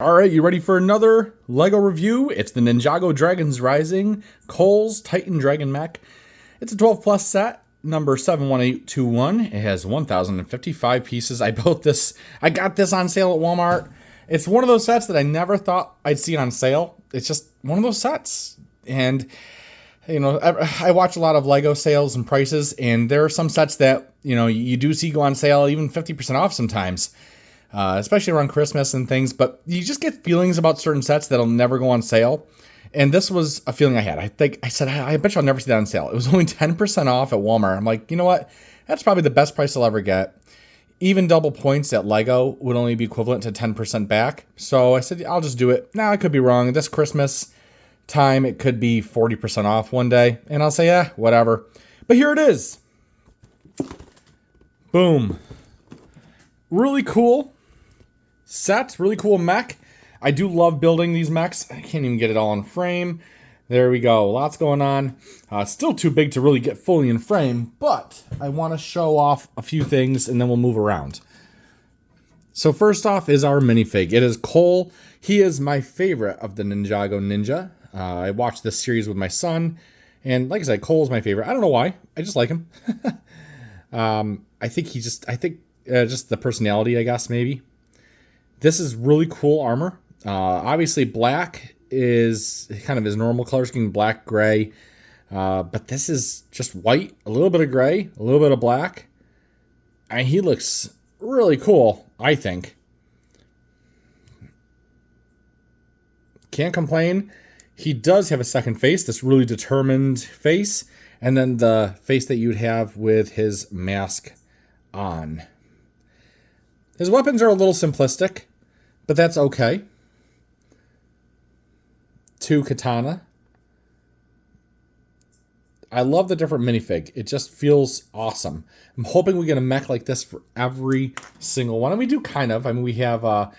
All right, you ready for another LEGO review? It's the Ninjago Dragons Rising Cole's Titan Dragon Mech. It's a 12 plus set, number 71821. It has 1,055 pieces. I got this on sale at Walmart. It's one of those sets that I never thought I'd see on sale. It's just one of those sets. And, you know, I watch a lot of LEGO sales and prices, and there are some sets that, you know, you do see go on sale, even 50% off sometimes. Especially around Christmas and things, but you just get feelings about certain sets that'll never go on sale. And this was a feeling I had. I bet you I'll never see that on sale. It was only 10% off at Walmart. I'm like, you know what? That's probably the best price I'll ever get. Even double points at LEGO would only be equivalent to 10% back. So I said, I'll just do it. Now, I could be wrong. This Christmas time, it could be 40% off one day. And I'll say, yeah, whatever. But here it is. Boom. Really cool set, really cool mech. I do love building these mechs. I can't even get it all in frame. There we go. Lots going on. Still too big to really get fully in frame, but I want to show off a few things and then we'll move around. So first off is our minifig. It is Cole. He is my favorite of the Ninjago Ninja. I watched this series with my son, and like I said, Cole's my favorite. I don't know why. I just like him. I think just the personality, I guess, maybe. This is really cool armor. Obviously, black is kind of his normal color scheme, black, gray. But this is just white, a little bit of gray, a little bit of black. And he looks really cool, I think. Can't complain. He does have a second face, this really determined face. And then the face that you'd have with his mask on. His weapons are a little simplistic, but that's okay. 2 katana. I love the different minifig. It just feels awesome. I'm hoping we get a mech like this for every single one. And we do kind of. I mean, we have a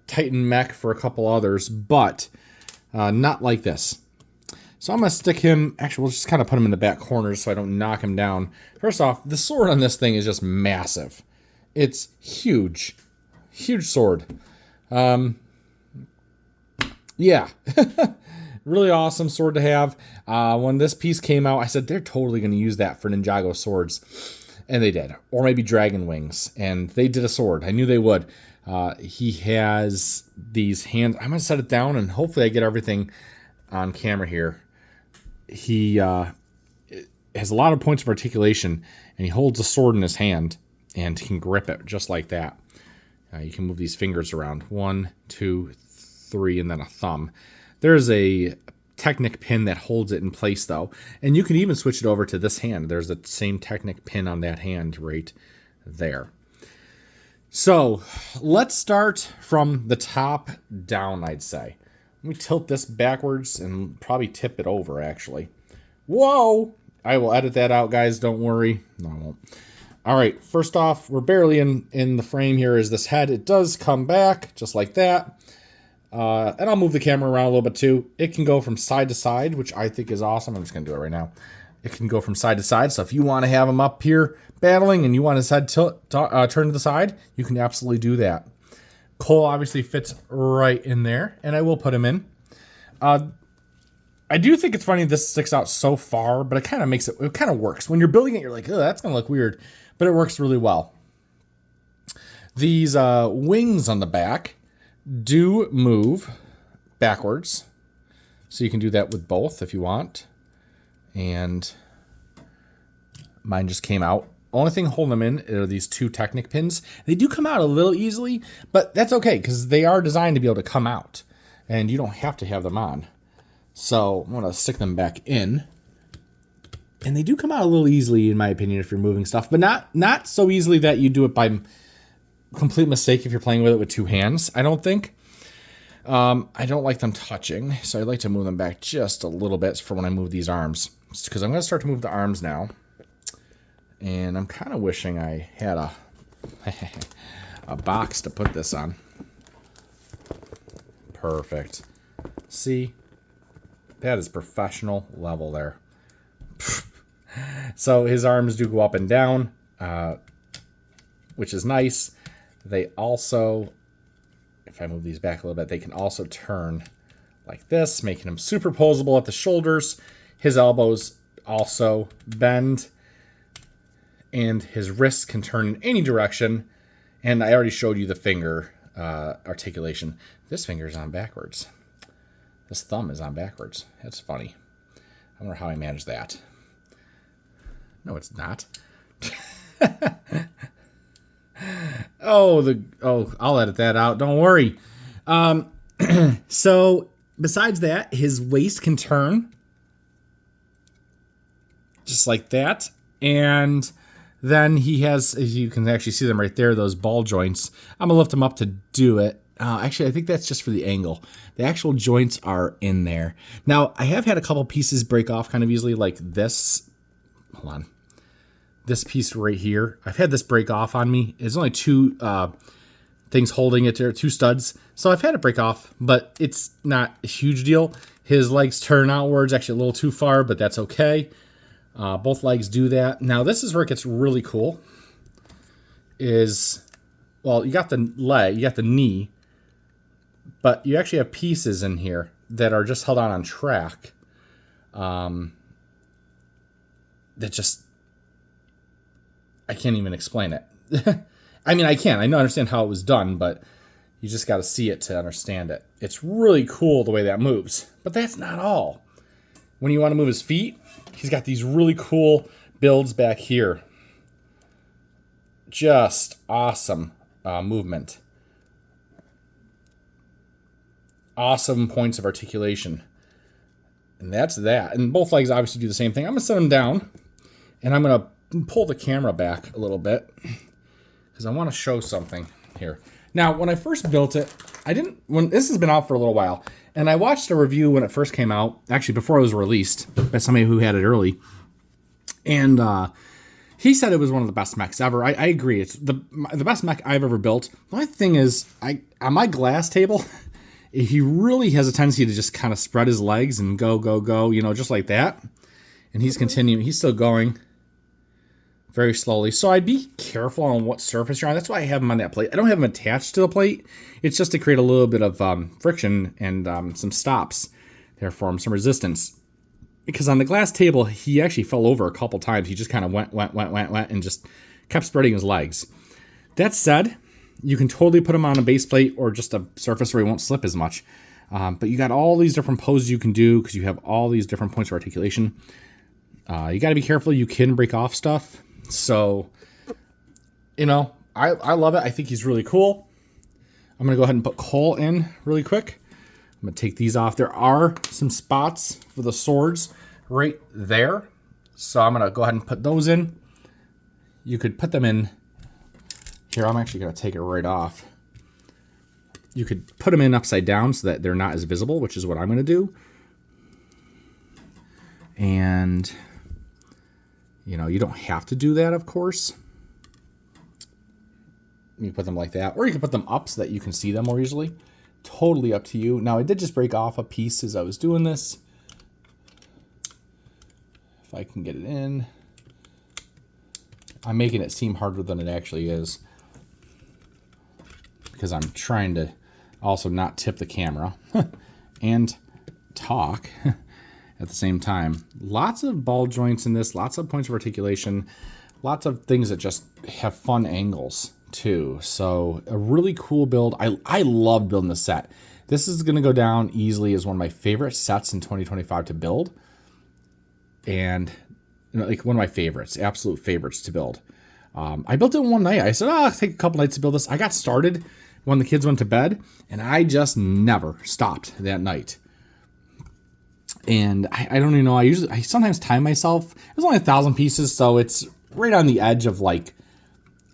Titan mech for a couple others, but not like this. So I'm going to stick him. Actually, we'll just kind of put him in the back corners so I don't knock him down. First off, the sword on this thing is just massive. It's huge. Huge sword. Yeah. Really awesome sword to have. When this piece came out, I said they're totally going to use that for Ninjago swords. And they did. Or maybe dragon wings. And they did a sword. I knew they would. He has these hands. I'm going to set it down and hopefully I get everything on camera here. He has a lot of points of articulation. And he holds a sword in his hand. And he can grip it just like that. You can move these fingers around. 1, 2, 3, and then a thumb. There's a Technic pin that holds it in place, though. And you can even switch it over to this hand. There's the same Technic pin on that hand right there. So, let's start from the top down, I'd say. Let me tilt this backwards and probably tip it over, actually. Whoa! I will edit that out, guys. Don't worry. No, I won't. All right, first off, we're barely in the frame here is this head. It does come back just like that. And I'll move the camera around a little bit too. It can go from side to side, which I think is awesome. I'm just going to do it right now. It can go from side to side. So if you want to have him up here battling and you want his head turn to the side, you can absolutely do that. Cole obviously fits right in there, and I will put him in. I do think it's funny this sticks out so far, but it kind of works. When you're building it, you're like, oh, that's going to look weird. But it works really well. These wings on the back do move backwards. So you can do that with both if you want. And mine just came out. Only thing holding them in are these 2 Technic pins. They do come out a little easily, but that's okay because they are designed to be able to come out. And you don't have to have them on. So I'm going to stick them back in. And they do come out a little easily, in my opinion, if you're moving stuff. But not so easily that you do it by complete mistake if you're playing with it with 2 hands, I don't think. I don't like them touching, so I'd like to move them back just a little bit for when I move these arms. Because I'm going to start to move the arms now. And I'm kind of wishing I had a box to put this on. Perfect. See? That is professional level there. So his arms do go up and down, which is nice. They also, if I move these back a little bit, they can also turn like this, making him superposable at the shoulders. His elbows also bend, and his wrists can turn in any direction. And I already showed you the finger articulation. This finger is on backwards. This thumb is on backwards. That's funny. I wonder how I managed that. No, it's not. I'll edit that out. Don't worry. So besides that, his waist can turn just like that. And then he has, as you can actually see them right there, those ball joints. I'm going to lift him up to do it. Actually, I think that's just for the angle. The actual joints are in there. Now, I have had a couple pieces break off kind of easily, like this. Hold on. This piece right here. I've had this break off on me. There's only two things holding it there, two studs. So I've had it break off, but it's not a huge deal. His legs turn outwards, actually a little too far, but that's okay. Both legs do that. Now, this is where it gets really cool. Well, you got the leg, you got the knee, but you actually have pieces in here that are just held on track. That just, I can't even explain it. I mean, I can. I understand how it was done, but you just got to see it to understand it. It's really cool the way that moves, but that's not all. When you want to move his feet, he's got these really cool builds back here. Just awesome movement. Awesome points of articulation. And that's that. And both legs obviously do the same thing. I'm going to set them down, and I'm going to pull the camera back a little bit because I want to show something here. Now, when I first built it, this has been out for a little while, and I watched a review when it first came out, actually before it was released, by somebody who had it early. And he said it was one of the best mechs ever. I agree. It's the best mech I've ever built. The only thing is, on my glass table, he really has a tendency to just kind of spread his legs and go, just like that. And he's continuing. He's still going very slowly. So I'd be careful on what surface you're on. That's why I have him on that plate. I don't have him attached to the plate. It's just to create a little bit of friction and some stops there for him, some resistance. Because on the glass table, he actually fell over a couple times. He just kind of went, and just kept spreading his legs. That said, you can totally put him on a base plate or just a surface where he won't slip as much. But you got all these different poses you can do because you have all these different points of articulation. You got to be careful. You can break off stuff. So, I love it. I think he's really cool. I'm going to go ahead and put Cole in really quick. I'm going to take these off. There are some spots for the swords right there. So I'm going to go ahead and put those in. You could put them in here. I'm actually going to take it right off. You could put them in upside down so that they're not as visible, which is what I'm going to do. And, you don't have to do that, of course. You can put them like that, or you can put them up so that you can see them more easily. Totally up to you. Now, I did just break off a piece as I was doing this. If I can get it in. I'm making it seem harder than it actually is, because I'm trying to also not tip the camera and talk at the same time. Lots of ball joints in this, lots of points of articulation, lots of things that just have fun angles too. So a really cool build. I love building this set. This is going to go down easily as one of my favorite sets in 2025 to build. And like one of my favorites, absolute favorites to build. I built it in one night. I said, I'll take a couple nights to build this. I got started when the kids went to bed, and I just never stopped that night. And I don't even know. I sometimes time myself. It was only 1,000 pieces, so it's right on the edge of like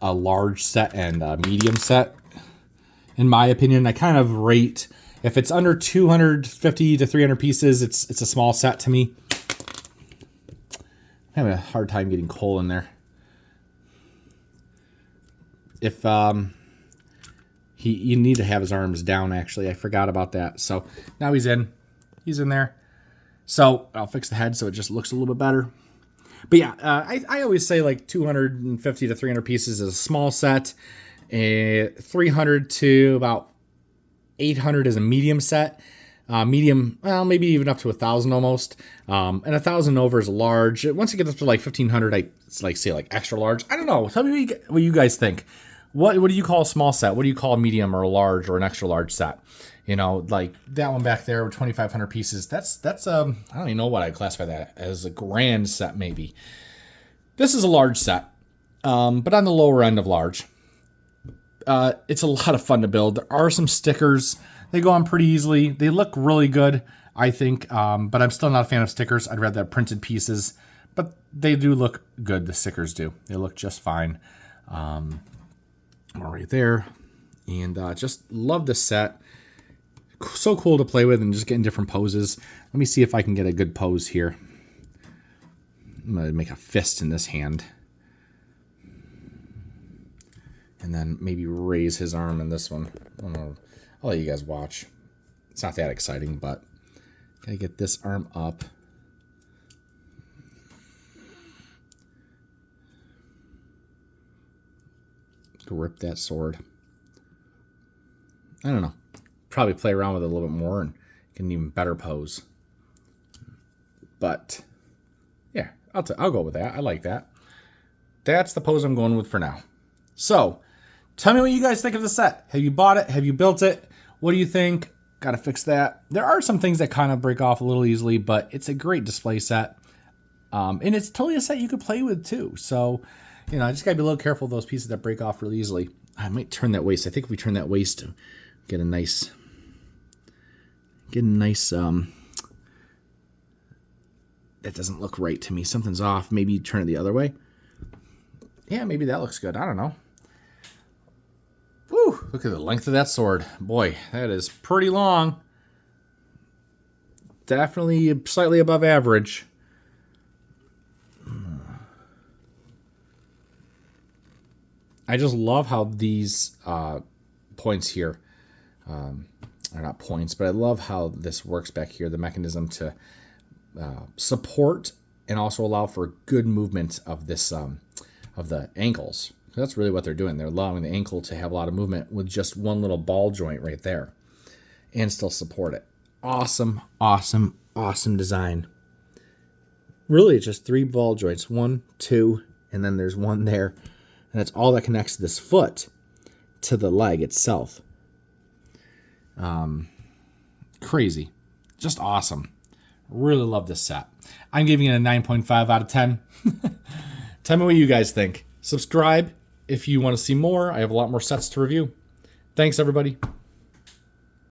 a large set and a medium set. In my opinion, I kind of rate, if it's under 250 to 300 pieces, it's a small set to me. I'm having a hard time getting Cole in there. If you need to have his arms down, actually. I forgot about that. So now he's in there. So I'll fix the head so it just looks a little bit better. But yeah, I always say like 250 to 300 pieces is a small set. 300 to about 800 is a medium set. Medium, well, maybe even up to 1,000 almost. And 1,000 over is large. Once it gets up to like 1,500, it's like, say, like extra large. I don't know. Tell me what you guys think. What do you call a small set? What do you call a medium or a large or an extra large set? You know, like that one back there with 2,500 pieces. That's I don't even know what I'd classify that as, a grand set maybe. This is a large set, but on the lower end of large. It's a lot of fun to build. There are some stickers. They go on pretty easily. They look really good, I think, but I'm still not a fan of stickers. I'd rather have printed pieces, but they do look good. The stickers do. They look just fine. Right there. And just love this set. So cool to play with and just get in different poses. Let me see if I can get a good pose here. I'm going to make a fist in this hand. And then maybe raise his arm in this one. I'll let you guys watch. It's not that exciting, but gotta get this arm up. Grip that sword. I don't know. Probably play around with it a little bit more and get an even better pose. But yeah, I'll go with that. I like that. That's the pose I'm going with for now. So, tell me what you guys think of the set. Have you bought it? Have you built it? What do you think? Got to fix that. There are some things that kind of break off a little easily, but it's a great display set. And it's totally a set you could play with too. So, you know, I just got to be a little careful of those pieces that break off really easily. I might turn that waist. I think if we turn that waist, get a nice, that doesn't look right to me. Something's off. Maybe turn it the other way. Yeah, maybe that looks good. I don't know. Whew, look at the length of that sword. Boy, that is pretty long. Definitely slightly above average. I just love how these points here, are not points, but I love how this works back here, the mechanism to support and also allow for good movement of this, of the ankles. That's really what they're doing. They're allowing the ankle to have a lot of movement with just one little ball joint right there and still support it. Awesome, awesome, awesome design. Really, it's just 3 ball joints. 1, 2, and then there's one there. And that's all that connects this foot to the leg itself. Crazy. Just awesome. Really love this set. I'm giving it a 9.5 out of 10. Tell me what you guys think. Subscribe if you want to see more. I have a lot more sets to review. Thanks, everybody.